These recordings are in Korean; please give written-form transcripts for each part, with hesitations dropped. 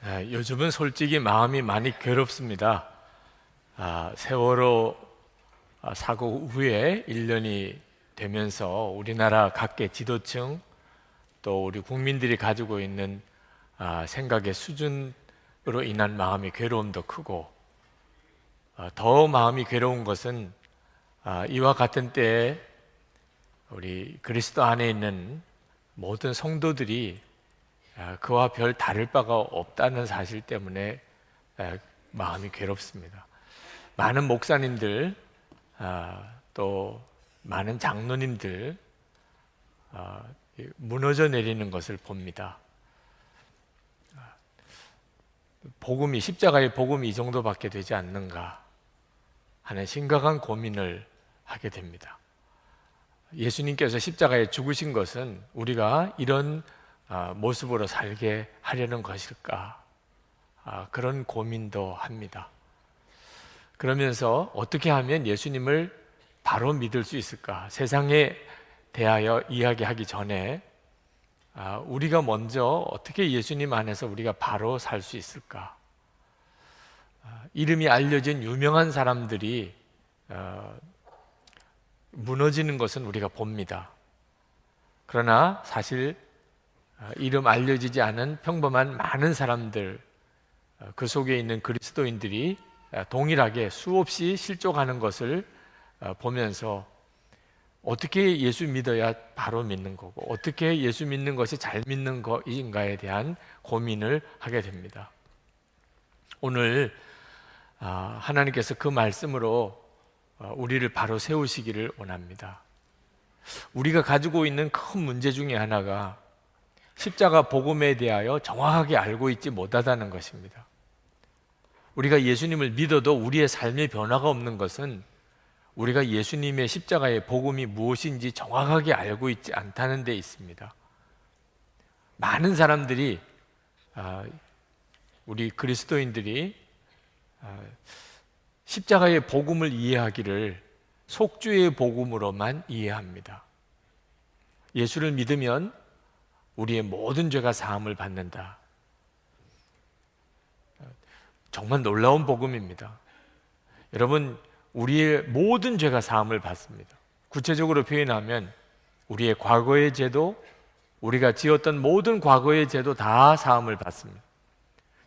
요즘은 솔직히 마음이 많이 괴롭습니다. 세월호 사고 후에 1년이 되면서 우리나라 각계 지도층 또 우리 국민들이 가지고 있는 생각의 수준으로 인한 마음의 괴로움도 크고, 더 마음이 괴로운 것은 이와 같은 때에 우리 그리스도 안에 있는 모든 성도들이 그와 별 다를 바가 없다는 사실 때문에 마음이 괴롭습니다. 많은 목사님들, 또 많은 장로님들 무너져 내리는 것을 봅니다. 복음이, 십자가의 복음이 이 정도밖에 되지 않는가 하는 심각한 고민을 하게 됩니다. 예수님께서 십자가에 죽으신 것은 우리가 이런 모습으로 살게 하려는 것일까? 그런 고민도 합니다. 그러면서 어떻게 하면 예수님을 바로 믿을 수 있을까? 세상에 대하여 이야기하기 전에 우리가 먼저 어떻게 예수님 안에서 우리가 바로 살 수 있을까? 이름이 알려진 유명한 사람들이 무너지는 것은 우리가 봅니다. 그러나 사실 이름 알려지지 않은 평범한 많은 사람들, 그 속에 있는 그리스도인들이 동일하게 수없이 실족하는 것을 보면서 어떻게 예수 믿어야 바로 믿는 거고, 어떻게 예수 믿는 것이 잘 믿는 것인가에 대한 고민을 하게 됩니다. 오늘 하나님께서 그 말씀으로 우리를 바로 세우시기를 원합니다. 우리가 가지고 있는 큰 문제 중에 하나가 십자가 복음에 대하여 정확하게 알고 있지 못하다는 것입니다. 우리가 예수님을 믿어도 우리의 삶의 변화가 없는 것은 우리가 예수님의 십자가의 복음이 무엇인지 정확하게 알고 있지 않다는 데 있습니다. 많은 사람들이, 우리 그리스도인들이 십자가의 복음을 이해하기를 속죄의 복음으로만 이해합니다. 예수를 믿으면 우리의 모든 죄가 사함을 받는다. 정말 놀라운 복음입니다. 여러분, 우리의 모든 죄가 사함을 받습니다. 구체적으로 표현하면 우리의 과거의 죄도, 우리가 지었던 모든 과거의 죄도 다 사함을 받습니다.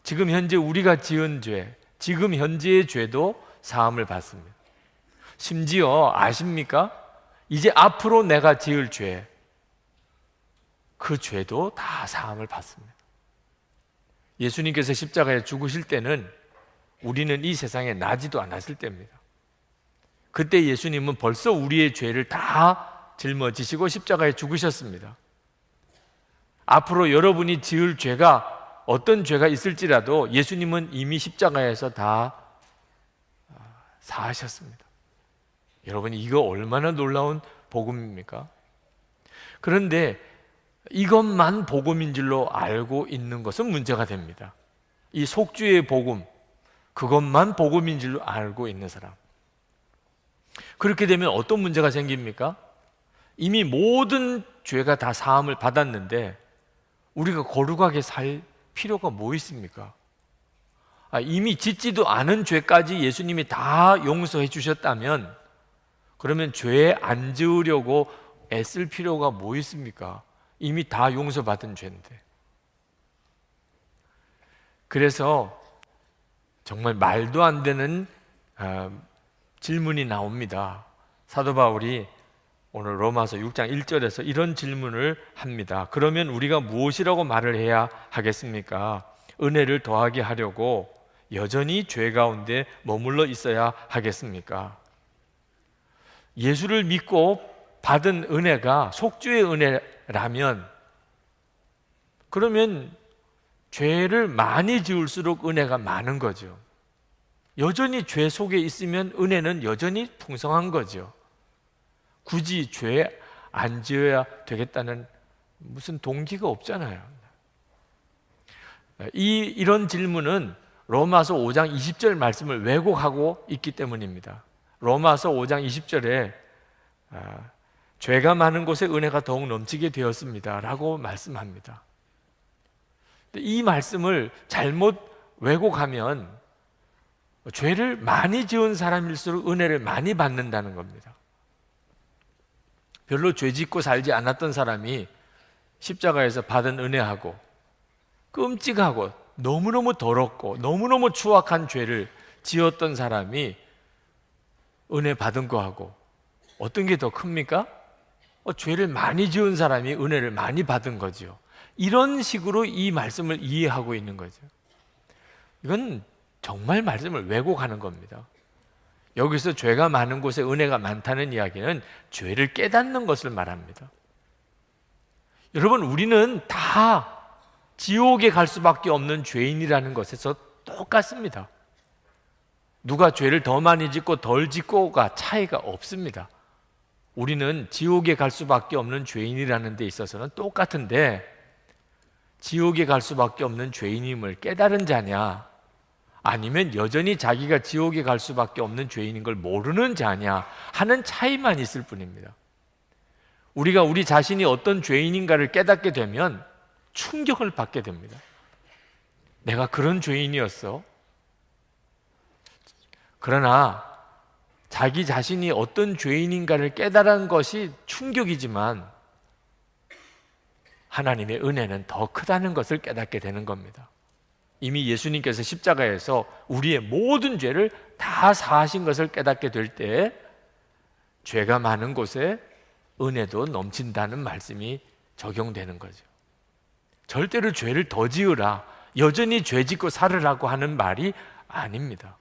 지금 현재 우리가 지은 죄, 지금 현재의 죄도 사함을 받습니다. 심지어 아십니까? 이제 앞으로 내가 지을 죄, 그 죄도 다 사함을 받습니다. 예수님께서 십자가에 죽으실 때는 우리는 이 세상에 나지도 않았을 때입니다. 그때 예수님은 벌써 우리의 죄를 다 짊어지시고 십자가에 죽으셨습니다. 앞으로 여러분이 지을 죄가 어떤 죄가 있을지라도 예수님은 이미 십자가에서 다 사하셨습니다. 여러분, 이거 얼마나 놀라운 복음입니까? 그런데 이것만 복음인 줄로 알고 있는 것은 문제가 됩니다. 이 속죄의 복음, 그것만 복음인 줄로 알고 있는 사람, 그렇게 되면 어떤 문제가 생깁니까? 이미 모든 죄가 다 사함을 받았는데 우리가 거룩하게 살 필요가 뭐 있습니까? 이미 짓지도 않은 죄까지 예수님이 다 용서해 주셨다면 그러면 죄 안 지으려고 애쓸 필요가 뭐 있습니까? 이미 다 용서받은 죄인데. 그래서 정말 말도 안 되는 질문이 나옵니다. 사도 바울이 오늘 로마서 6장 1절에서 이런 질문을 합니다. 그러면 우리가 무엇이라고 말을 해야 하겠습니까? 은혜를 더하게 하려고 여전히 죄 가운데 머물러 있어야 하겠습니까? 예수를 믿고 받은 은혜가 속죄의 은혜라면 그러면 죄를 많이 지을수록 은혜가 많은 거죠. 여전히 죄 속에 있으면 은혜는 여전히 풍성한 거죠. 굳이 죄 안 지어야 되겠다는 무슨 동기가 없잖아요. 이런 질문은 로마서 5장 20절 말씀을 왜곡하고 있기 때문입니다. 로마서 5장 20절에 죄가 많은 곳에 은혜가 더욱 넘치게 되었습니다 라고 말씀합니다. 이 말씀을 잘못 왜곡하면 죄를 많이 지은 사람일수록 은혜를 많이 받는다는 겁니다. 별로 죄 짓고 살지 않았던 사람이 십자가에서 받은 은혜하고 끔찍하고 너무너무 더럽고 너무너무 추악한 죄를 지었던 사람이 은혜 받은 거하고 어떤 게 더 큽니까? 죄를 많이 지은 사람이 은혜를 많이 받은 거죠. 이런 식으로 이 말씀을 이해하고 있는 거죠. 이건 정말 말씀을 왜곡하는 겁니다. 여기서 죄가 많은 곳에 은혜가 많다는 이야기는 죄를 깨닫는 것을 말합니다. 여러분, 우리는 다 지옥에 갈 수밖에 없는 죄인이라는 것에서 똑같습니다. 누가 죄를 더 많이 짓고 덜 짓고가 차이가 없습니다. 우리는 지옥에 갈 수밖에 없는 죄인이라는 데 있어서는 똑같은데, 지옥에 갈 수밖에 없는 죄인임을 깨달은 자냐, 아니면 여전히 자기가 지옥에 갈 수밖에 없는 죄인인 걸 모르는 자냐 하는 차이만 있을 뿐입니다. 우리가 우리 자신이 어떤 죄인인가를 깨닫게 되면 충격을 받게 됩니다. 내가 그런 죄인이었어. 그러나 자기 자신이 어떤 죄인인가를 깨달은 것이 충격이지만 하나님의 은혜는 더 크다는 것을 깨닫게 되는 겁니다. 이미 예수님께서 십자가에서 우리의 모든 죄를 다 사하신 것을 깨닫게 될 때 죄가 많은 곳에 은혜도 넘친다는 말씀이 적용되는 거죠. 절대로 죄를 더 지으라, 여전히 죄 짓고 살으라고 하는 말이 아닙니다.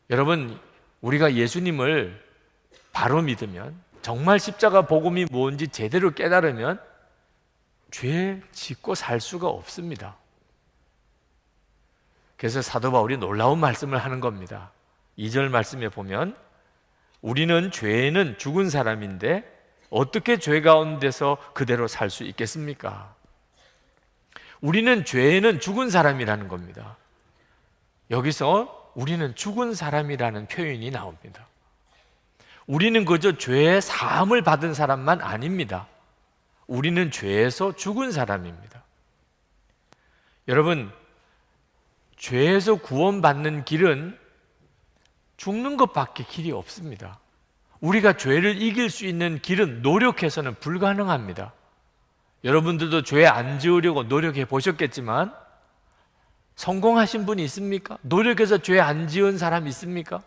여러분, 우리가 예수님을 바로 믿으면, 정말 십자가 복음이 뭔지 제대로 깨달으면 죄 짓고 살 수가 없습니다. 그래서 사도 바울이 놀라운 말씀을 하는 겁니다. 2절 말씀에 보면 우리는 죄에는 죽은 사람인데 어떻게 죄 가운데서 그대로 살 수 있겠습니까? 우리는 죄에는 죽은 사람이라는 겁니다. 여기서 우리는 죽은 사람이라는 표현이 나옵니다. 우리는 그저 죄의 사함을 받은 사람만 아닙니다. 우리는 죄에서 죽은 사람입니다. 여러분, 죄에서 구원받는 길은 죽는 것밖에 길이 없습니다. 우리가 죄를 이길 수 있는 길은 노력해서는 불가능합니다. 여러분들도 죄 안 지으려고 노력해 보셨겠지만 성공하신 분이 있습니까? 노력해서 죄 안 지은 사람 있습니까?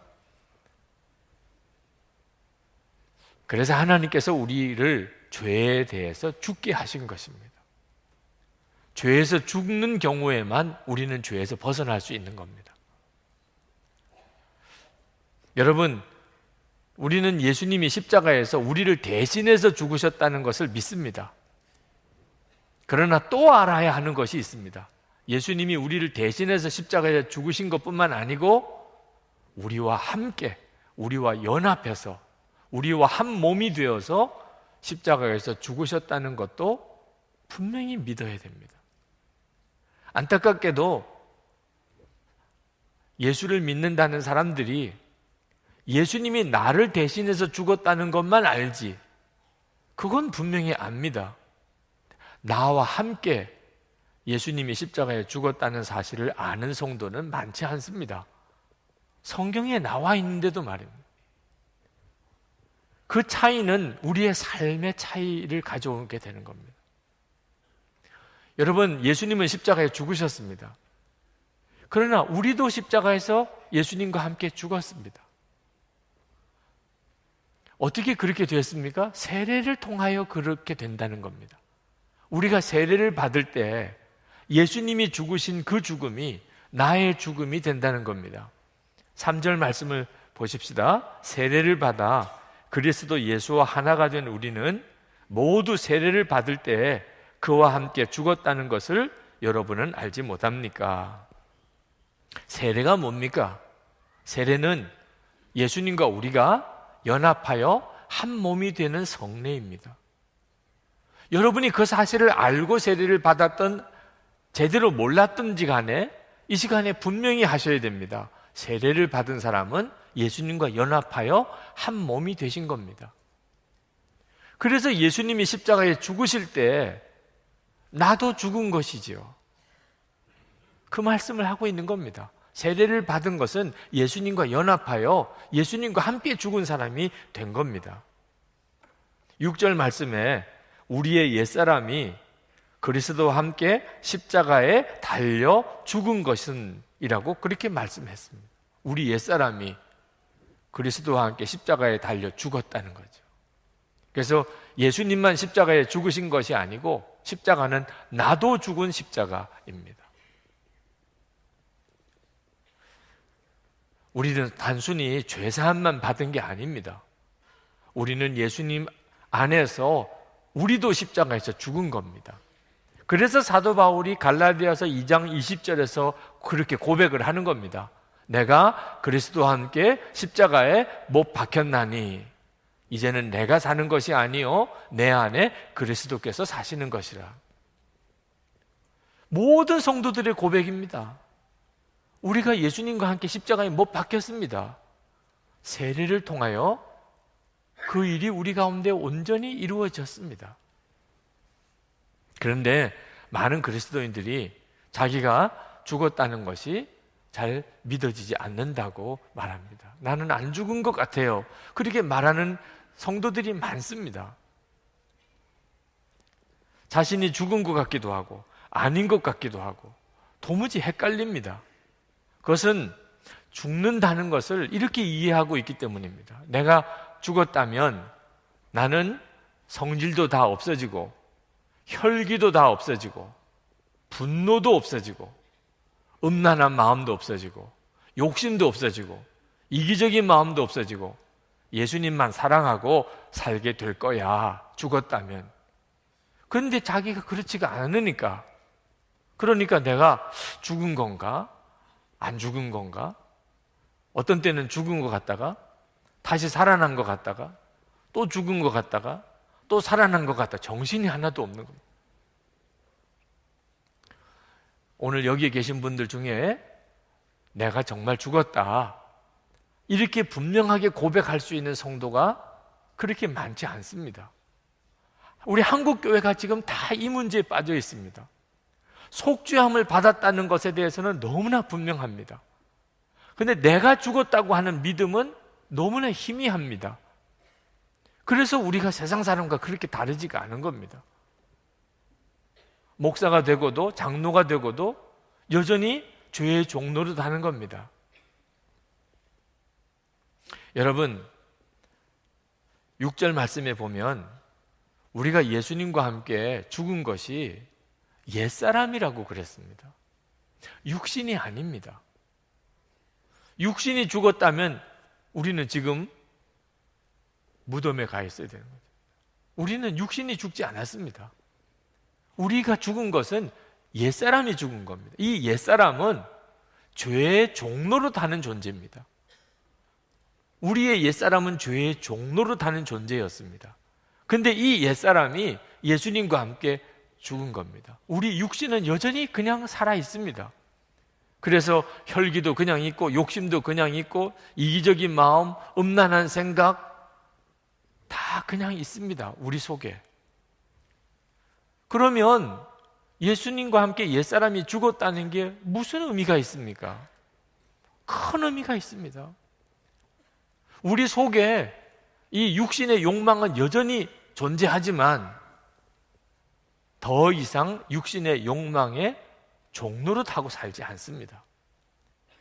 그래서 하나님께서 우리를 죄에 대해서 죽게 하신 것입니다. 죄에서 죽는 경우에만 우리는 죄에서 벗어날 수 있는 겁니다. 여러분, 우리는 예수님이 십자가에서 우리를 대신해서 죽으셨다는 것을 믿습니다. 그러나 또 알아야 하는 것이 있습니다. 예수님이 우리를 대신해서 십자가에 죽으신 것뿐만 아니고 우리와 함께, 우리와 연합해서, 우리와 한 몸이 되어서 십자가에서 죽으셨다는 것도 분명히 믿어야 됩니다. 안타깝게도 예수를 믿는다는 사람들이 예수님이 나를 대신해서 죽었다는 것만 알지, 그건 분명히 압니다. 나와 함께 예수님이 십자가에 죽었다는 사실을 아는 성도는 많지 않습니다. 성경에 나와 있는데도 말입니다. 그 차이는 우리의 삶의 차이를 가져오게 되는 겁니다. 여러분, 예수님은 십자가에 죽으셨습니다. 그러나 우리도 십자가에서 예수님과 함께 죽었습니다. 어떻게 그렇게 됐습니까? 세례를 통하여 그렇게 된다는 겁니다. 우리가 세례를 받을 때 예수님이 죽으신 그 죽음이 나의 죽음이 된다는 겁니다. 3절 말씀을 보십시다. 세례를 받아 그리스도 예수와 하나가 된 우리는 모두 세례를 받을 때 그와 함께 죽었다는 것을 여러분은 알지 못합니까? 세례가 뭡니까? 세례는 예수님과 우리가 연합하여 한 몸이 되는 성례입니다. 여러분이 그 사실을 알고 세례를 받았던, 제대로 몰랐던지 간에 이 시간에 분명히 하셔야 됩니다. 세례를 받은 사람은 예수님과 연합하여 한 몸이 되신 겁니다. 그래서 예수님이 십자가에 죽으실 때 나도 죽은 것이지요. 그 말씀을 하고 있는 겁니다. 세례를 받은 것은 예수님과 연합하여 예수님과 함께 죽은 사람이 된 겁니다. 6절 말씀에 우리의 옛사람이 그리스도와 함께 십자가에 달려 죽은 것은 이라고 그렇게 말씀했습니다. 우리 옛사람이 그리스도와 함께 십자가에 달려 죽었다는 거죠. 그래서 예수님만 십자가에 죽으신 것이 아니고 십자가는 나도 죽은 십자가입니다. 우리는 단순히 죄사함만 받은 게 아닙니다. 우리는 예수님 안에서 우리도 십자가에서 죽은 겁니다. 그래서 사도 바울이 갈라디아서 2장 20절에서 그렇게 고백을 하는 겁니다. 내가 그리스도와 함께 십자가에 못 박혔나니 이제는 내가 사는 것이 아니요 내 안에 그리스도께서 사시는 것이라. 모든 성도들의 고백입니다. 우리가 예수님과 함께 십자가에 못 박혔습니다. 세례를 통하여 그 일이 우리 가운데 온전히 이루어졌습니다. 그런데 많은 그리스도인들이 자기가 죽었다는 것이 잘 믿어지지 않는다고 말합니다. 나는 안 죽은 것 같아요. 그렇게 말하는 성도들이 많습니다. 자신이 죽은 것 같기도 하고 아닌 것 같기도 하고 도무지 헷갈립니다. 그것은 죽는다는 것을 이렇게 이해하고 있기 때문입니다. 내가 죽었다면 나는 성질도 다 없어지고 혈기도 다 없어지고 분노도 없어지고 음란한 마음도 없어지고 욕심도 없어지고 이기적인 마음도 없어지고 예수님만 사랑하고 살게 될 거야, 죽었다면. 그런데 자기가 그렇지가 않으니까, 그러니까 내가 죽은 건가? 안 죽은 건가? 어떤 때는 죽은 것 같다가 다시 살아난 것 같다가 또 죽은 것 같다가 또 살아난 것 같다. 정신이 하나도 없는 겁니다. 오늘 여기에 계신 분들 중에 내가 정말 죽었다 이렇게 분명하게 고백할 수 있는 성도가 그렇게 많지 않습니다. 우리 한국 교회가 지금 다 이 문제에 빠져 있습니다. 속죄함을 받았다는 것에 대해서는 너무나 분명합니다. 그런데 내가 죽었다고 하는 믿음은 너무나 희미합니다. 그래서 우리가 세상 사람과 그렇게 다르지가 않은 겁니다. 목사가 되고도 장로가 되고도 여전히 죄의 종노릇 하는 겁니다. 여러분, 6절 말씀에 보면 우리가 예수님과 함께 죽은 것이 옛사람이라고 그랬습니다. 육신이 아닙니다. 육신이 죽었다면 우리는 지금 무덤에 가 있어야 되는 거죠. 우리는 육신이 죽지 않았습니다. 우리가 죽은 것은 옛사람이 죽은 겁니다. 이 옛사람은 죄의 종로로 타는 존재입니다. 우리의 옛사람은 죄의 종로로 타는 존재였습니다. 근데 이 옛사람이 예수님과 함께 죽은 겁니다. 우리 육신은 여전히 그냥 살아 있습니다. 그래서 혈기도 그냥 있고 욕심도 그냥 있고 이기적인 마음, 음란한 생각 다 그냥 있습니다. 우리 속에. 그러면 예수님과 함께 옛사람이 죽었다는 게 무슨 의미가 있습니까? 큰 의미가 있습니다. 우리 속에 이 육신의 욕망은 여전히 존재하지만 더 이상 육신의 욕망에 종노릇하고 살지 않습니다.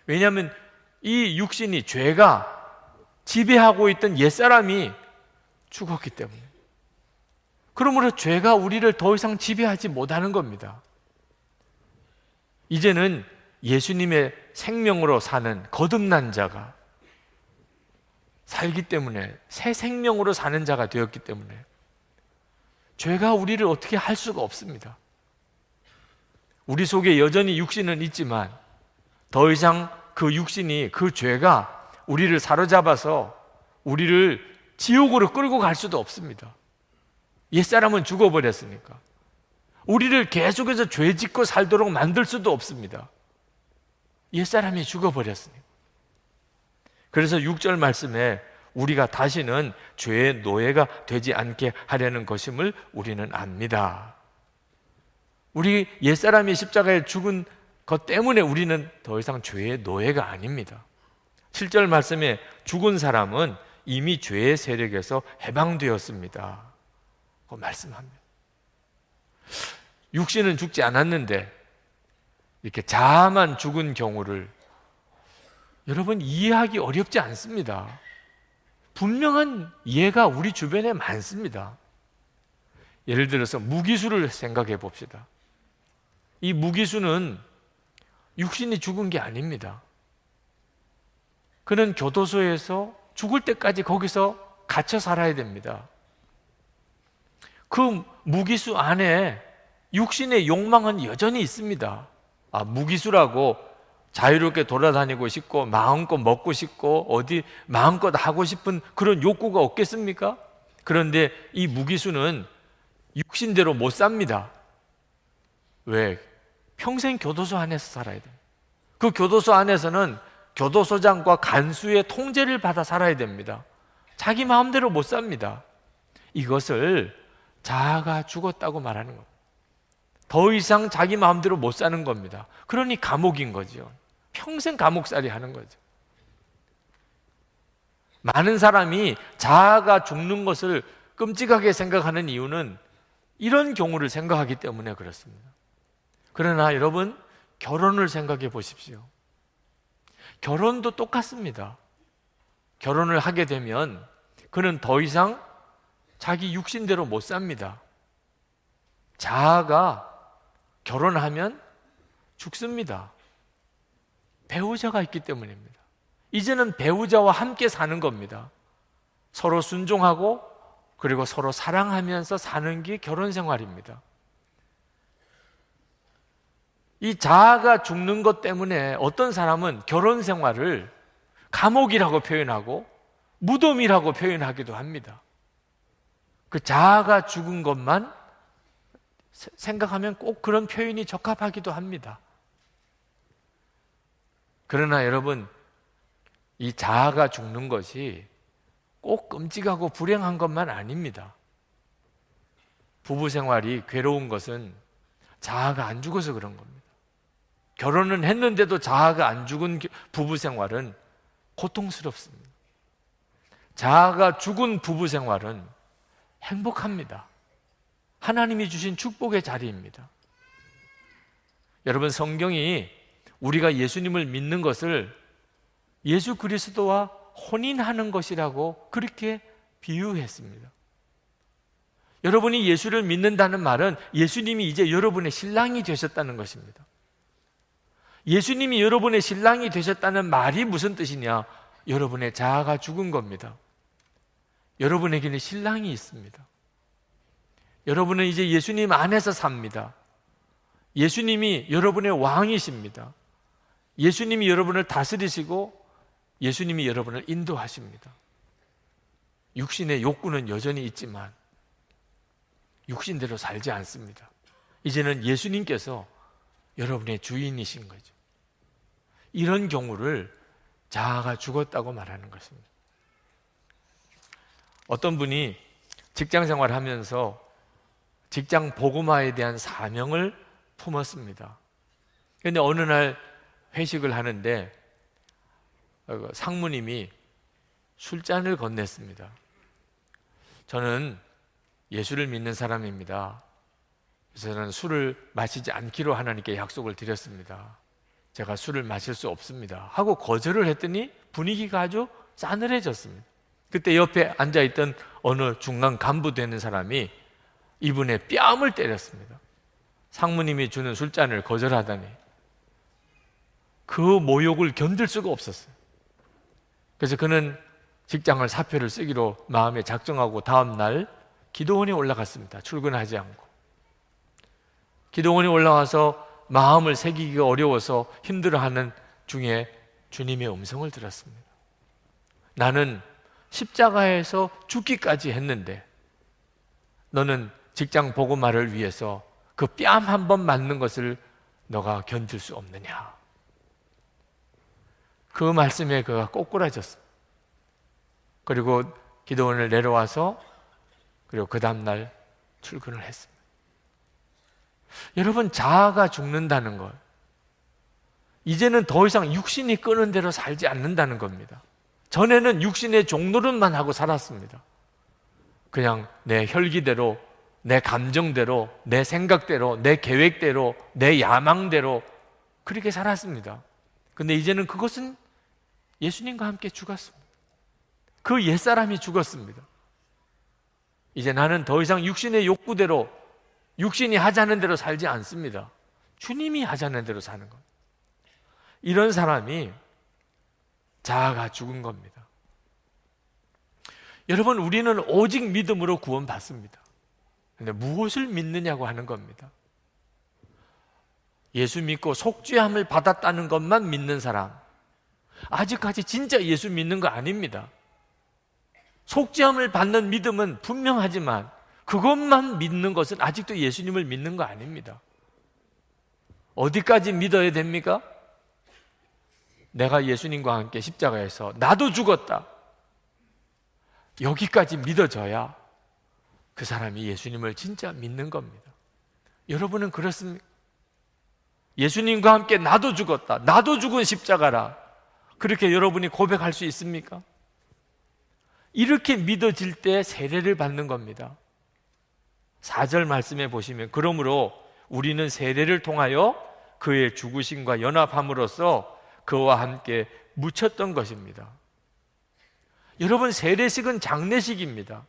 왜냐하면 이 육신이 죄가 지배하고 있던 옛사람이 죽었기 때문에. 그러므로 죄가 우리를 더 이상 지배하지 못하는 겁니다. 이제는 예수님의 생명으로 사는 거듭난 자가 살기 때문에, 새 생명으로 사는 자가 되었기 때문에 죄가 우리를 어떻게 할 수가 없습니다. 우리 속에 여전히 육신은 있지만 더 이상 그 육신이, 그 죄가 우리를 사로잡아서 우리를 지옥으로 끌고 갈 수도 없습니다. 옛사람은 죽어버렸으니까. 우리를 계속해서 죄 짓고 살도록 만들 수도 없습니다. 옛사람이 죽어버렸으니까. 그래서 6절 말씀에 우리가 다시는 죄의 노예가 되지 않게 하려는 것임을 우리는 압니다. 우리 옛사람이 십자가에 죽은 것 때문에 우리는 더 이상 죄의 노예가 아닙니다. 7절 말씀에 죽은 사람은 이미 죄의 세력에서 해방되었습니다. 그 말씀합니다. 육신은 죽지 않았는데 이렇게 자아만 죽은 경우를 여러분 이해하기 어렵지 않습니다. 분명한 예가 우리 주변에 많습니다. 예를 들어서 무기수를 생각해 봅시다. 이 무기수는 육신이 죽은 게 아닙니다. 그는 교도소에서 죽을 때까지 거기서 갇혀 살아야 됩니다. 그 무기수 안에 육신의 욕망은 여전히 있습니다. 무기수라고 자유롭게 돌아다니고 싶고 마음껏 먹고 싶고 어디 마음껏 하고 싶은 그런 욕구가 없겠습니까? 그런데 이 무기수는 육신대로 못 삽니다. 왜? 평생 교도소 안에서 살아야 돼요. 그 교도소 안에서는 교도소장과 간수의 통제를 받아 살아야 됩니다. 자기 마음대로 못 삽니다. 이것을 자아가 죽었다고 말하는 겁니다. 더 이상 자기 마음대로 못 사는 겁니다. 그러니 감옥인 거죠. 평생 감옥살이 하는 거죠. 많은 사람이 자아가 죽는 것을 끔찍하게 생각하는 이유는 이런 경우를 생각하기 때문에 그렇습니다. 그러나 여러분, 결혼을 생각해 보십시오. 결혼도 똑같습니다. 결혼을 하게 되면 그는 더 이상 자기 육신대로 못 삽니다. 자아가 결혼하면 죽습니다. 배우자가 있기 때문입니다. 이제는 배우자와 함께 사는 겁니다. 서로 순종하고 그리고 서로 사랑하면서 사는 게 결혼 생활입니다. 이 자아가 죽는 것 때문에 어떤 사람은 결혼 생활을 감옥이라고 표현하고 무덤이라고 표현하기도 합니다. 그 자아가 죽은 것만 생각하면 꼭 그런 표현이 적합하기도 합니다. 그러나 여러분, 이 자아가 죽는 것이 꼭 끔찍하고 불행한 것만 아닙니다. 부부 생활이 괴로운 것은 자아가 안 죽어서 그런 겁니다. 결혼은 했는데도 자아가 안 죽은 부부 생활은 고통스럽습니다. 자아가 죽은 부부 생활은 행복합니다. 하나님이 주신 축복의 자리입니다. 여러분, 성경이 우리가 예수님을 믿는 것을 예수 그리스도와 혼인하는 것이라고 그렇게 비유했습니다. 여러분이 예수를 믿는다는 말은 예수님이 이제 여러분의 신랑이 되셨다는 것입니다. 예수님이 여러분의 신랑이 되셨다는 말이 무슨 뜻이냐? 여러분의 자아가 죽은 겁니다. 여러분에게는 신랑이 있습니다. 여러분은 이제 예수님 안에서 삽니다. 예수님이 여러분의 왕이십니다. 예수님이 여러분을 다스리시고 예수님이 여러분을 인도하십니다. 육신의 욕구는 여전히 있지만 육신대로 살지 않습니다. 이제는 예수님께서 여러분의 주인이신 거죠. 이런 경우를 자아가 죽었다고 말하는 것입니다. 어떤 분이 직장 생활을 하면서 직장 복음화에 대한 사명을 품었습니다. 그런데 어느 날 회식을 하는데 상무님이 술잔을 건넸습니다. 저는 예수를 믿는 사람입니다. 그래서 저는 술을 마시지 않기로 하나님께 약속을 드렸습니다. 제가 술을 마실 수 없습니다 하고 거절을 했더니 분위기가 아주 싸늘해졌습니다. 그때 옆에 앉아있던 어느 중간 간부 되는 사람이 이분의 뺨을 때렸습니다. 상무님이 주는 술잔을 거절하다니. 그 모욕을 견딜 수가 없었어요. 그래서 그는 직장을 사표를 쓰기로 마음에 작정하고 다음 날 기도원에 올라갔습니다. 출근하지 않고. 기도원에 올라와서 마음을 새기기가 어려워서 힘들어하는 중에 주님의 음성을 들었습니다. 나는 십자가에서 죽기까지 했는데 너는 직장 복음화를 위해서 그 뺨 한 번 맞는 것을 너가 견딜 수 없느냐. 그 말씀에 그가 꼬꾸라졌습니다. 그리고 기도원을 내려와서 그리고 그 다음날 출근을 했습니다. 여러분, 자아가 죽는다는 것, 이제는 더 이상 육신이 끄는 대로 살지 않는다는 겁니다. 전에는 육신의 종노릇만 하고 살았습니다. 그냥 내 혈기대로, 내 감정대로, 내 생각대로, 내 계획대로, 내 야망대로 그렇게 살았습니다. 근데 이제는 그것은 예수님과 함께 죽었습니다. 그 옛사람이 죽었습니다. 이제 나는 더 이상 육신의 욕구대로, 육신이 하자는 대로 살지 않습니다. 주님이 하자는 대로 사는 겁니다. 이런 사람이 자아가 죽은 겁니다. 여러분, 우리는 오직 믿음으로 구원받습니다. 근데 무엇을 믿느냐고 하는 겁니다. 예수 믿고 속죄함을 받았다는 것만 믿는 사람, 아직까지 진짜 예수 믿는 거 아닙니다. 속죄함을 받는 믿음은 분명하지만 그것만 믿는 것은 아직도 예수님을 믿는 거 아닙니다. 어디까지 믿어야 됩니까? 내가 예수님과 함께 십자가에서 나도 죽었다, 여기까지 믿어져야 그 사람이 예수님을 진짜 믿는 겁니다. 여러분은 그렇습니까? 예수님과 함께 나도 죽었다, 나도 죽은 십자가라, 그렇게 여러분이 고백할 수 있습니까? 이렇게 믿어질 때 세례를 받는 겁니다. 4절 말씀에 보시면, 그러므로 우리는 세례를 통하여 그의 죽으심과 연합함으로써 그와 함께 묻혔던 것입니다. 여러분, 세례식은 장례식입니다.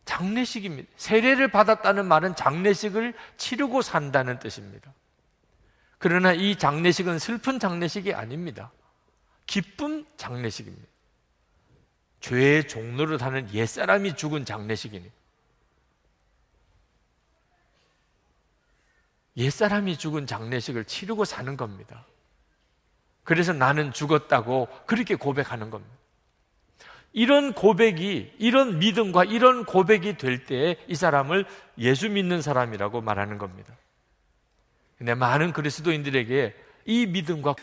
장례식입니다. 세례를 받았다는 말은 장례식을 치르고 산다는 뜻입니다. 그러나 이 장례식은 슬픈 장례식이 아닙니다. 기쁨 장례식입니다. 죄의 종로를 하는 옛사람이 죽은 장례식입니다. 옛사람이 죽은 장례식을 치르고 사는 겁니다. 그래서 나는 죽었다고 그렇게 고백하는 겁니다. 이런 고백이, 이런 믿음과 이런 고백이 될 때 이 사람을 예수 믿는 사람이라고 말하는 겁니다. 근데 많은 그리스도인들에게 이 믿음과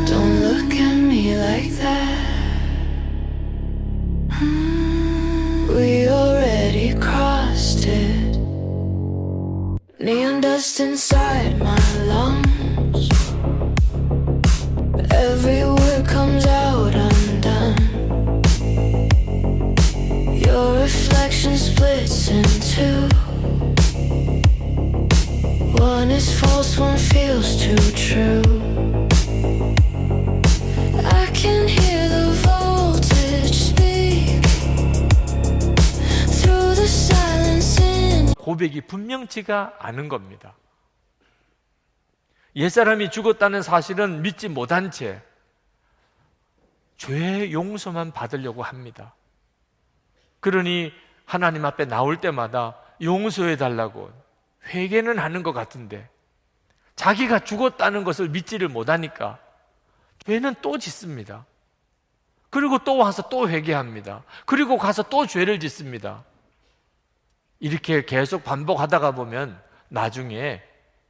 Don't look at me like that. We already crossed it. Neon dust inside my lungs. Every word comes out undone. Your reflection splits in two. One is false, one feels too true. I can hear the voltage speak through the silence in. 고백이 분명치가 않은 겁니다. 옛사람이 죽었다는 사실은 믿지 못한 채 죄의 용서만 받으려고 합니다. 그러니 하나님 앞에 나올 때마다 용서해 달라고 회개는 하는 것 같은데 자기가 죽었다는 것을 믿지를 못하니까 죄는 또 짓습니다. 그리고 또 와서 또 회개합니다. 그리고 가서 또 죄를 짓습니다. 이렇게 계속 반복하다가 보면 나중에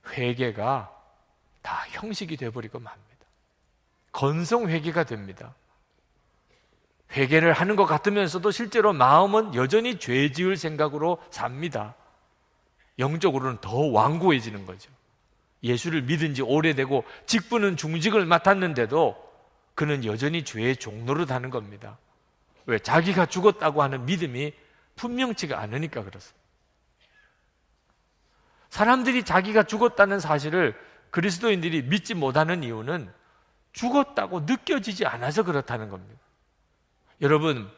회개가 다 형식이 되어버리고 맙니다. 건성회개가 됩니다. 회개를 하는 것 같으면서도 실제로 마음은 여전히 죄 지을 생각으로 삽니다. 영적으로는 더 완고해지는 거죠. 예수를 믿은 지 오래되고 직분은 중직을 맡았는데도 그는 여전히 죄의 종노릇 하는 겁니다. 왜? 자기가 죽었다고 하는 믿음이 분명치가 않으니까 그렇습니다. 사람들이 자기가 죽었다는 사실을 그리스도인들이 믿지 못하는 이유는 죽었다고 느껴지지 않아서 그렇다는 겁니다. 여러분,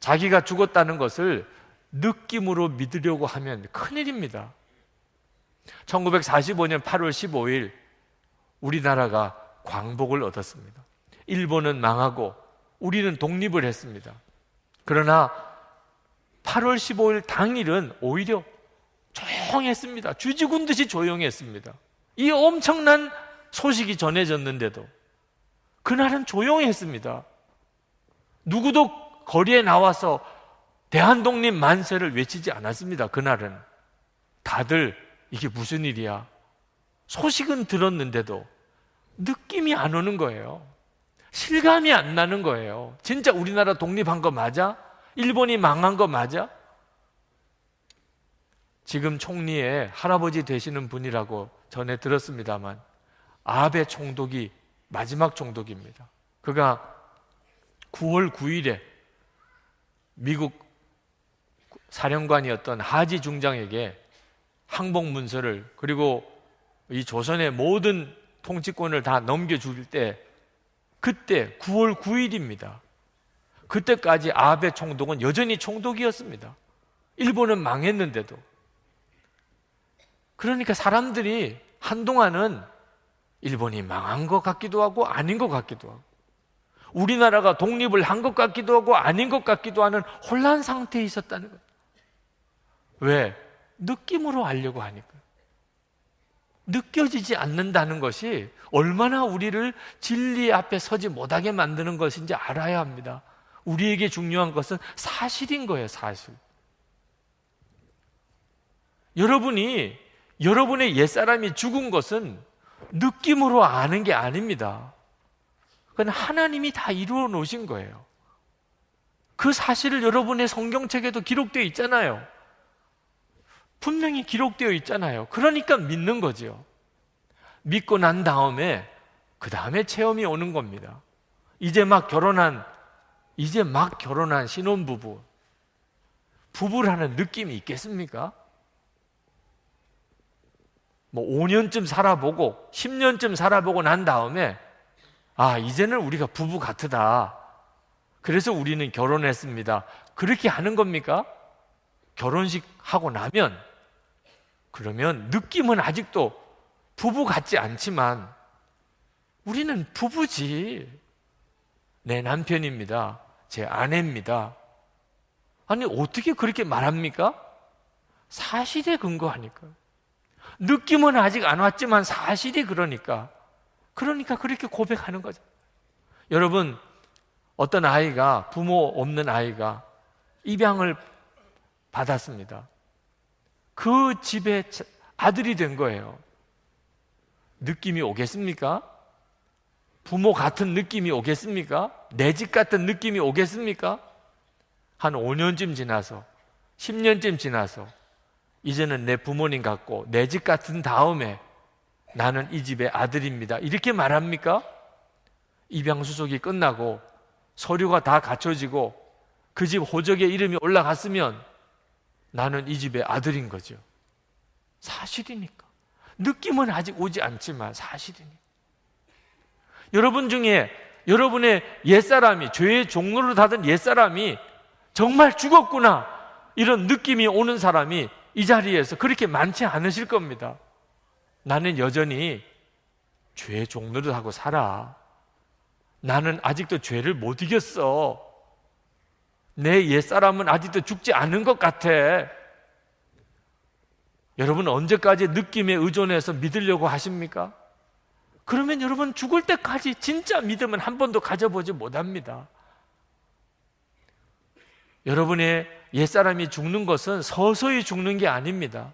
자기가 죽었다는 것을 느낌으로 믿으려고 하면 큰일입니다. 1945년 8월 15일 우리나라가 광복을 얻었습니다. 일본은 망하고 우리는 독립을 했습니다. 그러나 8월 15일 당일은 오히려 조용했습니다. 쥐죽은 듯이 조용했습니다. 이 엄청난 소식이 전해졌는데도 그날은 조용했습니다. 누구도 거리에 나와서 대한독립 만세를 외치지 않았습니다. 그날은 다들 이게 무슨 일이야? 소식은 들었는데도 느낌이 안 오는 거예요. 실감이 안 나는 거예요. 진짜 우리나라 독립한 거 맞아? 일본이 망한 거 맞아? 지금 총리의 할아버지 되시는 분이라고 전에 들었습니다만 아베 총독이 마지막 총독입니다. 그가 9월 9일에 미국 사령관이었던 하지 중장에게 항복 문서를 그리고 이 조선의 모든 통치권을 다 넘겨줄 때 그때 9월 9일입니다. 그때까지 아베 총독은 여전히 총독이었습니다. 일본은 망했는데도. 그러니까 사람들이 한동안은 일본이 망한 것 같기도 하고 아닌 것 같기도 하고 우리나라가 독립을 한 것 같기도 하고 아닌 것 같기도 하는 혼란 상태에 있었다는 거예요. 왜? 느낌으로 알려고 하니까. 느껴지지 않는다는 것이 얼마나 우리를 진리 앞에 서지 못하게 만드는 것인지 알아야 합니다. 우리에게 중요한 것은 사실인 거예요, 사실. 여러분의 옛사람이 죽은 것은 느낌으로 아는 게 아닙니다. 그건 하나님이 다 이루어 놓으신 거예요. 그 사실을 여러분의 성경책에도 기록되어 있잖아요. 분명히 기록되어 있잖아요. 그러니까 믿는 거죠. 믿고 난 다음에 그 다음에 체험이 오는 겁니다. 이제 막 결혼한 부부라는 느낌이 있겠습니까? 뭐 5년쯤 살아보고 10년쯤 살아보고 난 다음에 이제는 우리가 부부 같으다. 그래서 우리는 결혼했습니다. 그렇게 하는 겁니까? 결혼식 하고 나면 그러면 느낌은 아직도 부부 같지 않지만 우리는 부부지. 내 남편입니다. 제 아내입니다. 아니 어떻게 그렇게 말합니까? 사실에 근거하니까. 느낌은 아직 안 왔지만 사실이 그러니까 그렇게 고백하는 거죠. 여러분, 어떤 아이가, 부모 없는 아이가 입양을 받았습니다. 그 집에 아들이 된 거예요. 느낌이 오겠습니까? 부모 같은 느낌이 오겠습니까? 내 집 같은 느낌이 오겠습니까? 한 5년쯤 지나서 10년쯤 지나서 이제는 내 부모님 같고 내 집 같은 다음에 나는 이 집의 아들입니다. 이렇게 말합니까? 입양 수속이 끝나고 서류가 다 갖춰지고 그 집 호적에 이름이 올라갔으면 나는 이 집의 아들인 거죠. 사실이니까. 느낌은 아직 오지 않지만 사실이니까. 여러분 중에 여러분의 옛사람이 죄의 종로를 닫은 옛사람이 정말 죽었구나 이런 느낌이 오는 사람이 이 자리에서 그렇게 많지 않으실 겁니다. 나는 여전히 죄의 종로를 하고 살아. 나는 아직도 죄를 못 이겼어. 내 옛사람은 아직도 죽지 않은 것 같아. 여러분 언제까지 느낌에 의존해서 믿으려고 하십니까? 그러면 여러분 죽을 때까지 진짜 믿음은 한 번도 가져보지 못합니다. 여러분의 옛사람이 죽는 것은 서서히 죽는 게 아닙니다.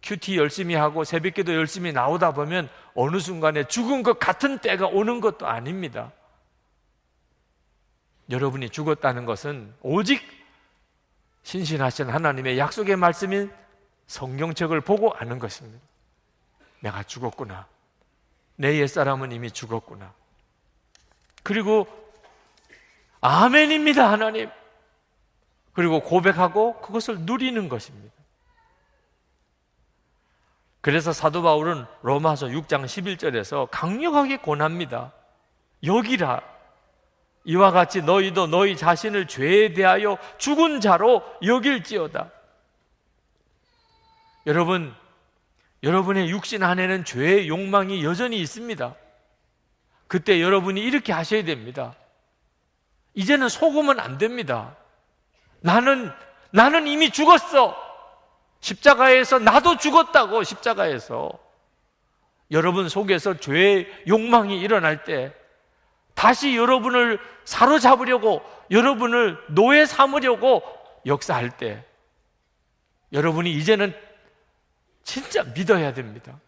큐티 열심히 하고 새벽기도 열심히 나오다 보면 어느 순간에 죽은 것 같은 때가 오는 것도 아닙니다. 여러분이 죽었다는 것은 오직 신실하신 하나님의 약속의 말씀인 성경책을 보고 아는 것입니다. 내가 죽었구나. 내 옛사람은 이미 죽었구나. 그리고 아멘입니다, 하나님. 그리고 고백하고 그것을 누리는 것입니다. 그래서 사도 바울은 로마서 6장 11절에서 강력하게 권합니다. 여기라. 이와 같이 너희도 너희 자신을 죄에 대하여 죽은 자로 여길지어다. 여러분, 여러분의 육신 안에는 죄의 욕망이 여전히 있습니다. 그때 여러분이 이렇게 하셔야 됩니다. 이제는 속으면 안 됩니다. 나는 이미 죽었어. 십자가에서 나도 죽었다고. 십자가에서 여러분 속에서 죄의 욕망이 일어날 때 다시 여러분을 사로잡으려고, 여러분을 노예 삼으려고 역사할 때 여러분이 이제는 진짜 믿어야 됩니다.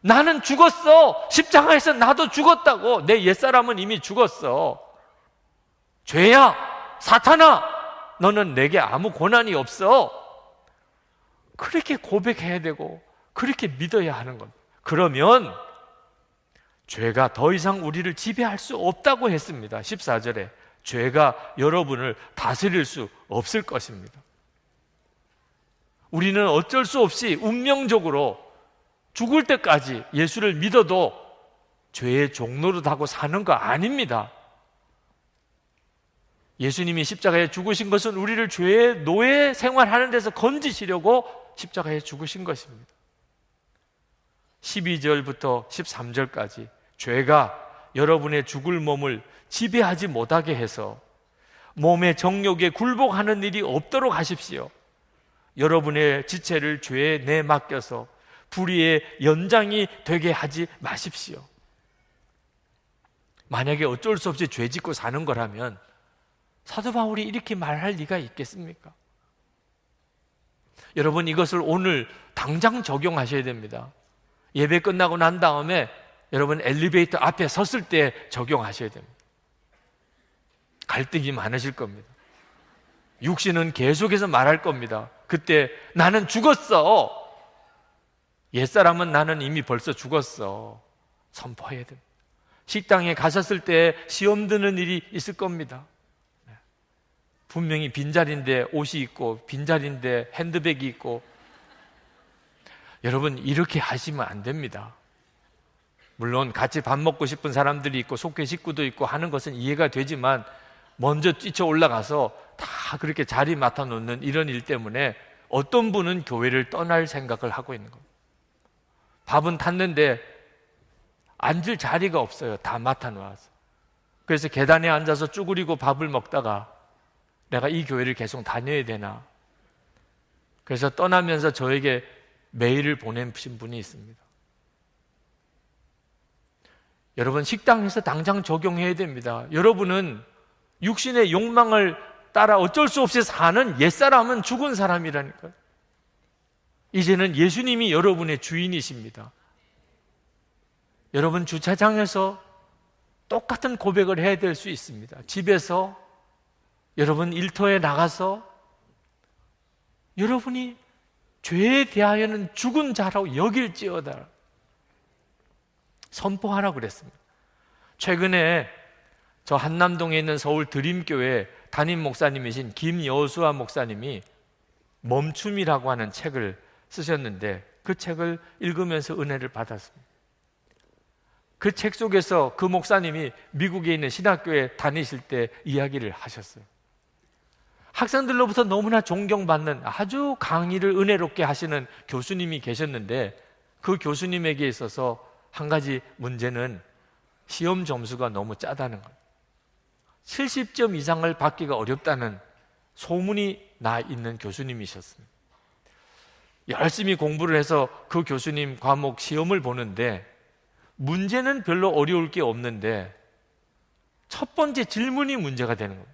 나는 죽었어. 십자가에서 나도 죽었다고. 내 옛사람은 이미 죽었어. 죄야, 사탄아, 너는 내게 아무 권한이 없어. 그렇게 고백해야 되고 그렇게 믿어야 하는 겁니다. 그러면 죄가 더 이상 우리를 지배할 수 없다고 했습니다. 14절에 죄가 여러분을 다스릴 수 없을 것입니다. 우리는 어쩔 수 없이 운명적으로 죽을 때까지 예수를 믿어도 죄의 종노릇하고 사는 거 아닙니다. 예수님이 십자가에 죽으신 것은 우리를 죄의 노예 생활하는 데서 건지시려고 십자가에 죽으신 것입니다. 12절부터 13절까지 죄가 여러분의 죽을 몸을 지배하지 못하게 해서 몸의 정욕에 굴복하는 일이 없도록 하십시오. 여러분의 지체를 죄에 내맡겨서 불의의 연장이 되게 하지 마십시오. 만약에 어쩔 수 없이 죄 짓고 사는 거라면 사도 바울이 이렇게 말할 리가 있겠습니까? 여러분, 이것을 오늘 당장 적용하셔야 됩니다. 예배 끝나고 난 다음에 여러분 엘리베이터 앞에 섰을 때 적용하셔야 됩니다. 갈등이 많으실 겁니다. 육신은 계속해서 말할 겁니다. 그때 나는 죽었어. 옛사람은 나는 이미 벌써 죽었어. 선포해야 됩니다. 식당에 가셨을 때 시험 드는 일이 있을 겁니다. 분명히 빈자리인데 옷이 있고 빈자리인데 핸드백이 있고. 여러분, 이렇게 하시면 안 됩니다. 물론 같이 밥 먹고 싶은 사람들이 있고 속회 식구도 있고 하는 것은 이해가 되지만 먼저 뛰쳐 올라가서 다 그렇게 자리 맡아 놓는 이런 일 때문에 어떤 분은 교회를 떠날 생각을 하고 있는 겁니다. 밥은 탔는데 앉을 자리가 없어요. 다 맡아 놓아서. 그래서 계단에 앉아서 쭈그리고 밥을 먹다가 내가 이 교회를 계속 다녀야 되나? 그래서 떠나면서 저에게 메일을 보내신 분이 있습니다. 여러분, 식당에서 당장 적용해야 됩니다. 여러분은 육신의 욕망을 따라 어쩔 수 없이 사는 옛사람은 죽은 사람이라니까요. 이제는 예수님이 여러분의 주인이십니다. 여러분, 주차장에서 똑같은 고백을 해야 될 수 있습니다. 집에서, 여러분 일터에 나가서 여러분이 죄에 대하여는 죽은 자라고 여길지어다 선포하라고 그랬습니다. 최근에 저 한남동에 있는 서울 드림교회 담임 목사님이신 김여수아 목사님이 멈춤이라고 하는 책을 쓰셨는데 그 책을 읽으면서 은혜를 받았습니다. 그 책 속에서 그 목사님이 미국에 있는 신학교에 다니실 때 이야기를 하셨어요. 학생들로부터 너무나 존경받는 아주 강의를 은혜롭게 하시는 교수님이 계셨는데 그 교수님에게 있어서 한 가지 문제는 시험 점수가 너무 짜다는 거예요. 70점 이상을 받기가 어렵다는 소문이 나 있는 교수님이셨습니다. 열심히 공부를 해서 그 교수님 과목 시험을 보는데 문제는 별로 어려울 게 없는데 첫 번째 질문이 문제가 되는 거예요.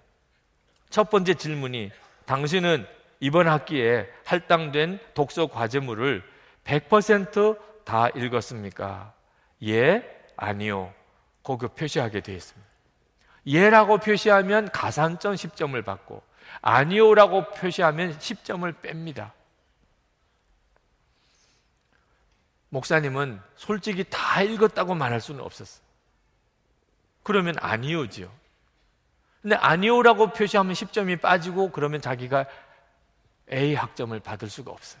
첫 번째 질문이 당신은 이번 학기에 할당된 독서 과제물을 100% 다 읽었습니까? 예, 아니요. 거기 표시하게 되어 있습니다. 예라고 표시하면 가산점 10점을 받고 아니요라고 표시하면 10점을 뺍니다. 목사님은 솔직히 다 읽었다고 말할 수는 없었어요. 그러면 아니요지요. 근데 아니요라고 표시하면 10점이 빠지고 그러면 자기가 A 학점을 받을 수가 없어요.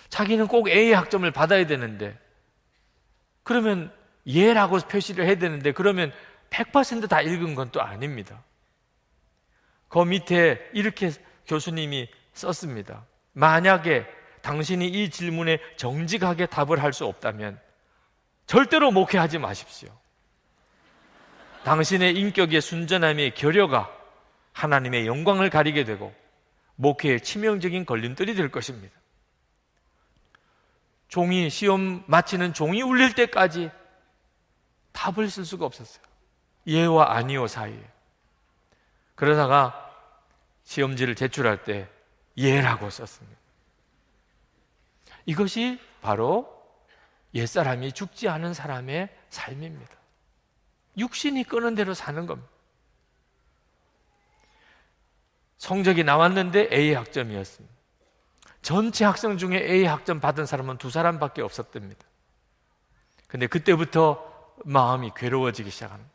자기는 꼭 A 학점을 받아야 되는데 그러면 예라고 표시를 해야 되는데 그러면 100% 다 읽은 건 또 아닙니다. 그 밑에 이렇게 교수님이 썼습니다. 만약에 당신이 이 질문에 정직하게 답을 할 수 없다면 절대로 목회하지 마십시오. 당신의 인격의 순전함의 결여가 하나님의 영광을 가리게 되고 목회의 치명적인 걸림돌이 될 것입니다. 종이 시험 마치는 종이 울릴 때까지 답을 쓸 수가 없었어요. 예와 아니요 사이에. 그러다가 시험지를 제출할 때 예라고 썼습니다. 이것이 바로 옛사람이 죽지 않은 사람의 삶입니다. 육신이 끄는 대로 사는 겁니다. 성적이 나왔는데 A 학점이었습니다. 전체 학생 중에 A 학점 받은 사람은 2사람밖에 없었답니다. 근데 그때부터 마음이 괴로워지기 시작합니다.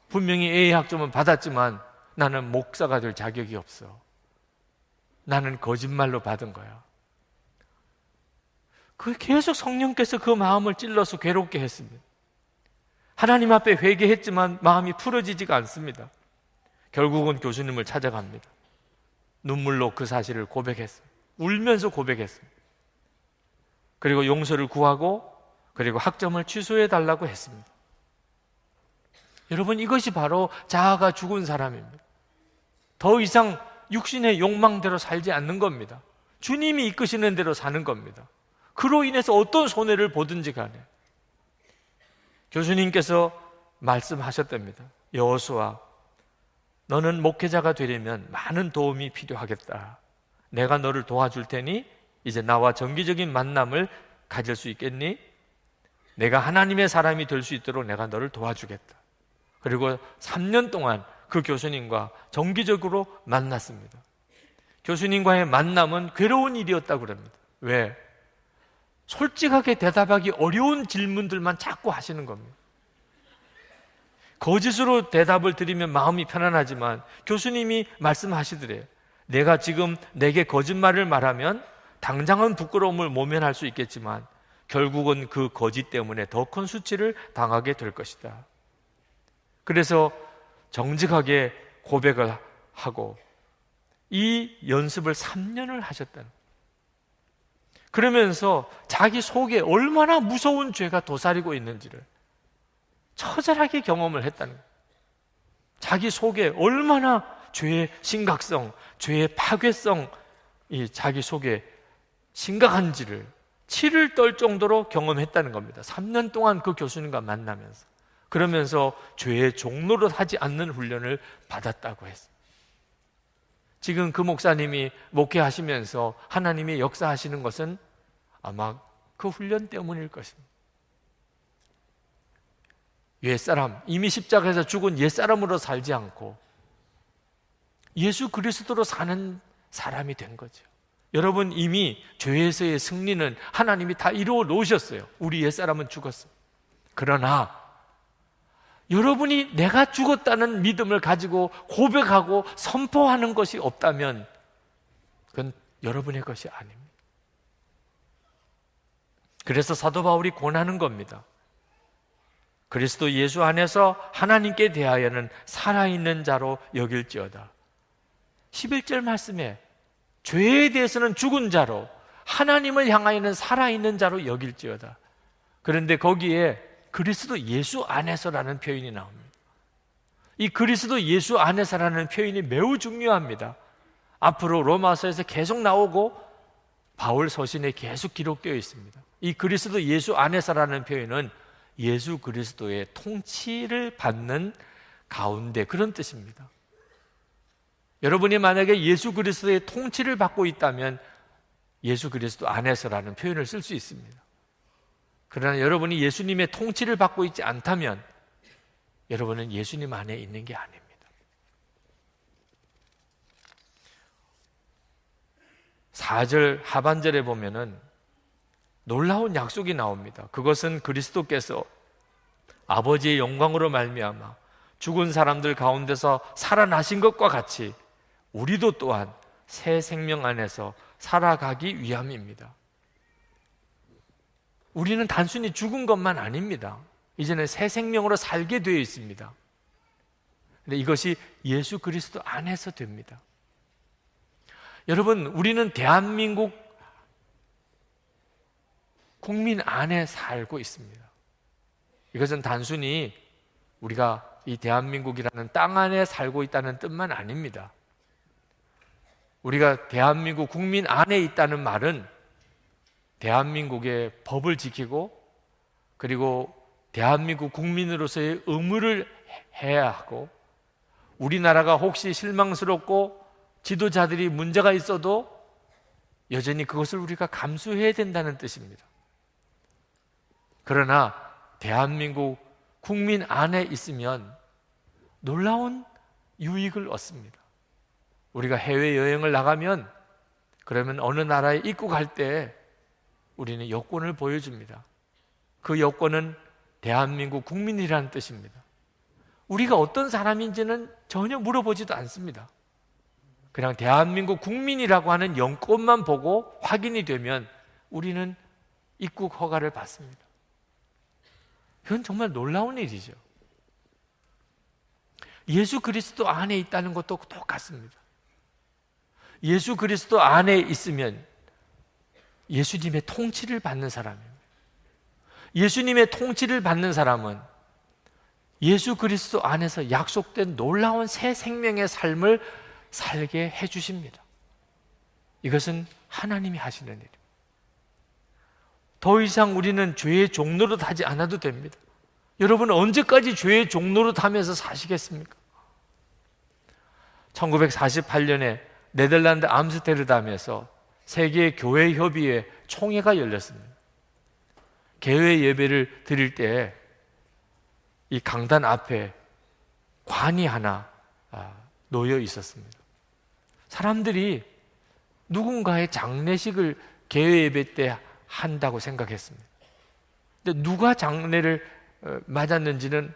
분명히 A 학점은 받았지만 나는 목사가 될 자격이 없어. 나는 거짓말로 받은 거야. 계속 성령께서 그 마음을 찔러서 괴롭게 했습니다. 하나님 앞에 회개했지만 마음이 풀어지지가 않습니다. 결국은 교수님을 찾아갑니다. 눈물로 그 사실을 고백했습니다. 울면서 고백했습니다. 그리고 용서를 구하고 그리고 학점을 취소해 달라고 했습니다. 여러분, 이것이 바로 자아가 죽은 사람입니다. 더 이상 육신의 욕망대로 살지 않는 겁니다. 주님이 이끄시는 대로 사는 겁니다. 그로 인해서 어떤 손해를 보든지 간에 교수님께서 말씀하셨답니다. 여호수아, 너는 목회자가 되려면 많은 도움이 필요하겠다. 내가 너를 도와줄 테니 이제 나와 정기적인 만남을 가질 수 있겠니? 내가 하나님의 사람이 될 수 있도록 내가 너를 도와주겠다. 그리고 3년 동안 그 교수님과 정기적으로 만났습니다. 교수님과의 만남은 괴로운 일이었다고 그럽니다. 왜? 솔직하게 대답하기 어려운 질문들만 자꾸 하시는 겁니다. 거짓으로 대답을 드리면 마음이 편안하지만 교수님이 말씀하시더래요. 내가 지금 내게 거짓말을 말하면 당장은 부끄러움을 모면할 수 있겠지만 결국은 그 거짓 때문에 더 큰 수치를 당하게 될 것이다. 그래서 정직하게 고백을 하고 이 연습을 3년을 하셨다는 거예요. 그러면서 자기 속에 얼마나 무서운 죄가 도사리고 있는지를 처절하게 경험을 했다는 거예요. 자기 속에 얼마나 죄의 심각성, 죄의 파괴성, 이 자기 속에 심각한지를 치를 떨 정도로 경험했다는 겁니다. 3년 동안 그 교수님과 만나면서. 그러면서 죄의 종로를 하지 않는 훈련을 받았다고 했습니다. 지금 그 목사님이 목회하시면서 하나님이 역사하시는 것은 아마 그 훈련 때문일 것입니다. 옛사람, 이미 십자가에서 죽은 옛사람으로 살지 않고 예수 그리스도로 사는 사람이 된 거죠. 여러분, 이미 죄에서의 승리는 하나님이 다 이루어 놓으셨어요. 우리 옛사람은 죽었어요. 그러나 여러분이 내가 죽었다는 믿음을 가지고 고백하고 선포하는 것이 없다면 그건 여러분의 것이 아닙니다. 그래서 사도 바울이 권하는 겁니다. 그리스도 예수 안에서 하나님께 대하여는 살아있는 자로 여길지어다. 11절 말씀에 죄에 대해서는 죽은 자로, 하나님을 향하여는 살아있는 자로 여길지어다. 그런데 거기에 그리스도 예수 안에서라는 표현이 나옵니다. 이 그리스도 예수 안에서라는 표현이 매우 중요합니다. 앞으로 로마서에서 계속 나오고 바울 서신에 계속 기록되어 있습니다. 이 그리스도 예수 안에서라는 표현은 예수 그리스도의 통치를 받는 가운데, 그런 뜻입니다. 여러분이 만약에 예수 그리스도의 통치를 받고 있다면 예수 그리스도 안에서라는 표현을 쓸 수 있습니다. 그러나 여러분이 예수님의 통치를 받고 있지 않다면 여러분은 예수님 안에 있는 게 아닙니다. (4절) 하반절에 보면은 놀라운 약속이 나옵니다. 그것은 그리스도께서 아버지의 영광으로 말미암아 죽은 사람들 가운데서 살아나신 것과 같이 우리도 또한 새 생명 안에서 살아가기 위함입니다. 우리는 단순히 죽은 것만 아닙니다. 이제는 새 생명으로 살게 되어 있습니다. 근데 이것이 예수 그리스도 안에서 됩니다. 여러분, 우리는 대한민국 국민 안에 살고 있습니다. 이것은 단순히 우리가 이 대한민국이라는 땅 안에 살고 있다는 뜻만 아닙니다. 우리가 대한민국 국민 안에 있다는 말은 대한민국의 법을 지키고 그리고 대한민국 국민으로서의 의무를 해야 하고, 우리나라가 혹시 실망스럽고 지도자들이 문제가 있어도 여전히 그것을 우리가 감수해야 된다는 뜻입니다. 그러나 대한민국 국민 안에 있으면 놀라운 유익을 얻습니다. 우리가 해외여행을 나가면 그러면 어느 나라에 입국할 때 우리는 여권을 보여줍니다. 그 여권은 대한민국 국민이라는 뜻입니다. 우리가 어떤 사람인지는 전혀 물어보지도 않습니다. 그냥 대한민국 국민이라고 하는 영권만 보고 확인이 되면 우리는 입국 허가를 받습니다. 그건 정말 놀라운 일이죠. 예수 그리스도 안에 있다는 것도 똑같습니다. 예수 그리스도 안에 있으면 예수님의 통치를 받는 사람입니다. 예수님의 통치를 받는 사람은 예수 그리스도 안에서 약속된 놀라운 새 생명의 삶을 살게 해주십니다. 이것은 하나님이 하시는 일입니다. 더 이상 우리는 죄의 종노릇 하지 않아도 됩니다. 여러분, 언제까지 죄의 종노릇 하면서 사시겠습니까? 1948년에 네덜란드 암스테르담에서 세계 교회 협의회 총회가 열렸습니다. 개회 예배를 드릴 때 이 강단 앞에 관이 하나 놓여 있었습니다. 사람들이 누군가의 장례식을 개회 예배 때 한다고 생각했습니다. 근데 누가 장례를 맞았는지는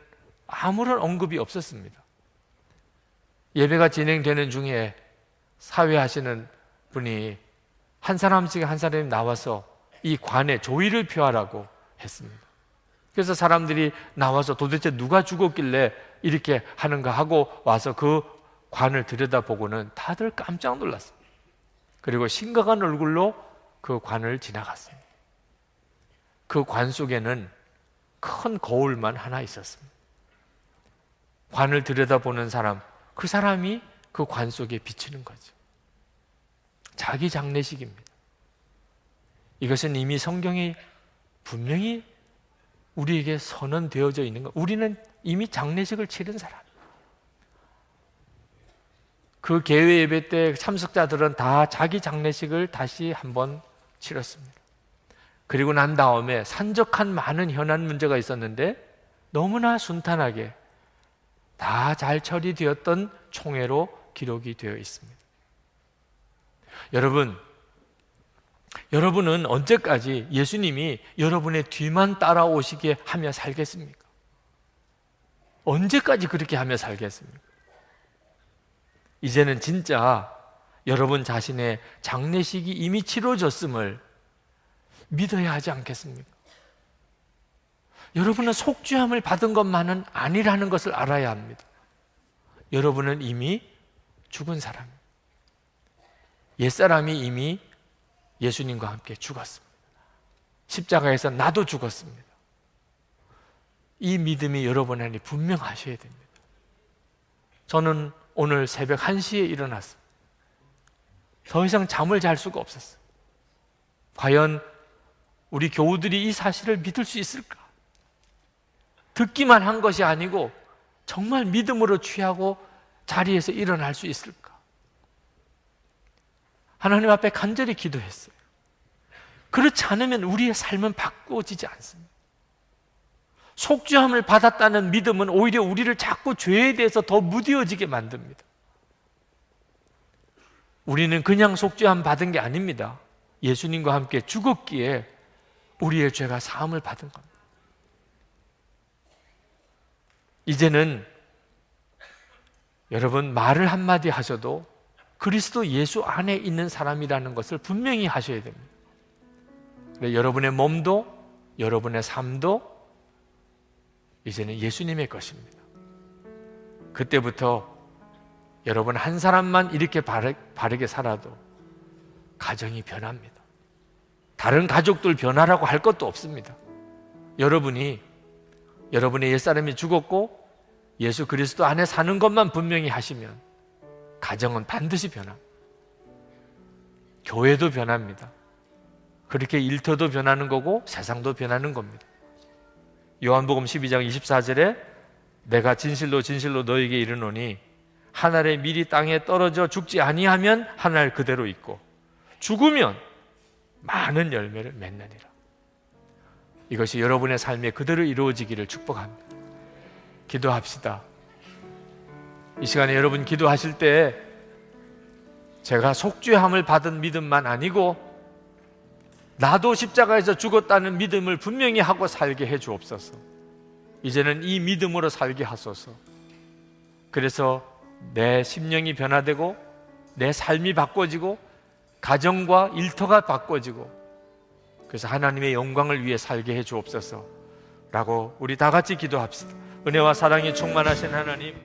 아무런 언급이 없었습니다. 예배가 진행되는 중에 사회하시는 분이 한 사람씩 한 사람이 나와서 이 관에 조의를 표하라고 했습니다. 그래서 사람들이 나와서 도대체 누가 죽었길래 이렇게 하는가 하고 와서 그 관을 들여다보고는 다들 깜짝 놀랐습니다. 그리고 심각한 얼굴로 그 관을 지나갔습니다. 그 관 속에는 큰 거울만 하나 있었습니다. 관을 들여다보는 사람, 그 사람이 그 관 속에 비치는 거죠. 자기 장례식입니다. 이것은 이미 성경이 분명히 우리에게 선언되어져 있는 것. 우리는 이미 장례식을 치른 사람. 그 개회 예배 때 참석자들은 다 자기 장례식을 다시 한번 치렀습니다. 그리고 난 다음에 산적한 많은 현안 문제가 있었는데 너무나 순탄하게 다 잘 처리되었던 총회로 기록이 되어 있습니다. 여러분은 언제까지 예수님이 여러분의 뒤만 따라오시게 하며 살겠습니까? 언제까지 그렇게 하며 살겠습니까? 이제는 진짜 여러분 자신의 장례식이 이미 치러졌음을 믿어야 하지 않겠습니까? 여러분은 속죄함을 받은 것만은 아니라는 것을 알아야 합니다. 여러분은 이미 죽은 사람입니다. 옛사람이 이미 예수님과 함께 죽었습니다. 십자가에서 나도 죽었습니다. 이 믿음이 여러분 안에 분명하셔야 됩니다. 저는 오늘 새벽 1시에 일어났습니다. 더 이상 잠을 잘 수가 없었어요. 과연 우리 교우들이 이 사실을 믿을 수 있을까? 듣기만 한 것이 아니고 정말 믿음으로 취하고 자리에서 일어날 수 있을까? 하나님 앞에 간절히 기도했어요. 그렇지 않으면 우리의 삶은 바꿔지지 않습니다. 속죄함을 받았다는 믿음은 오히려 우리를 자꾸 죄에 대해서 더 무뎌지게 만듭니다. 우리는 그냥 속죄함 받은 게 아닙니다. 예수님과 함께 죽었기에 우리의 죄가 사함을 받은 겁니다. 이제는 여러분 말을 한마디 하셔도 그리스도 예수 안에 있는 사람이라는 것을 분명히 하셔야 됩니다. 여러분의 몸도 여러분의 삶도 이제는 예수님의 것입니다. 그때부터 여러분 한 사람만 이렇게 바르게 살아도 가정이 변합니다. 다른 가족들 변화라고 할 것도 없습니다. 여러분이 여러분의 옛사람이 죽었고 예수 그리스도 안에 사는 것만 분명히 하시면 가정은 반드시 변합니다. 교회도 변합니다. 그렇게 일터도 변하는 거고 세상도 변하는 겁니다. 요한복음 12장 24절에 내가 진실로 진실로 너에게 이르노니 한 알의 밀이 땅에 떨어져 죽지 아니하면 한 알 그대로 있고 죽으면 많은 열매를 맺느니라. 이것이 여러분의 삶에 그대로 이루어지기를 축복합니다. 기도합시다. 이 시간에 여러분 기도하실 때 제가 속죄함을 받은 믿음만 아니고 나도 십자가에서 죽었다는 믿음을 분명히 하고 살게 해 주옵소서. 이제는 이 믿음으로 살게 하소서. 그래서 내 심령이 변화되고 내 삶이 바꿔지고 가정과 일터가 바꿔지고 그래서 하나님의 영광을 위해 살게 해 주옵소서 라고 우리 다 같이 기도합시다. 은혜와 사랑이 충만하신 하나님,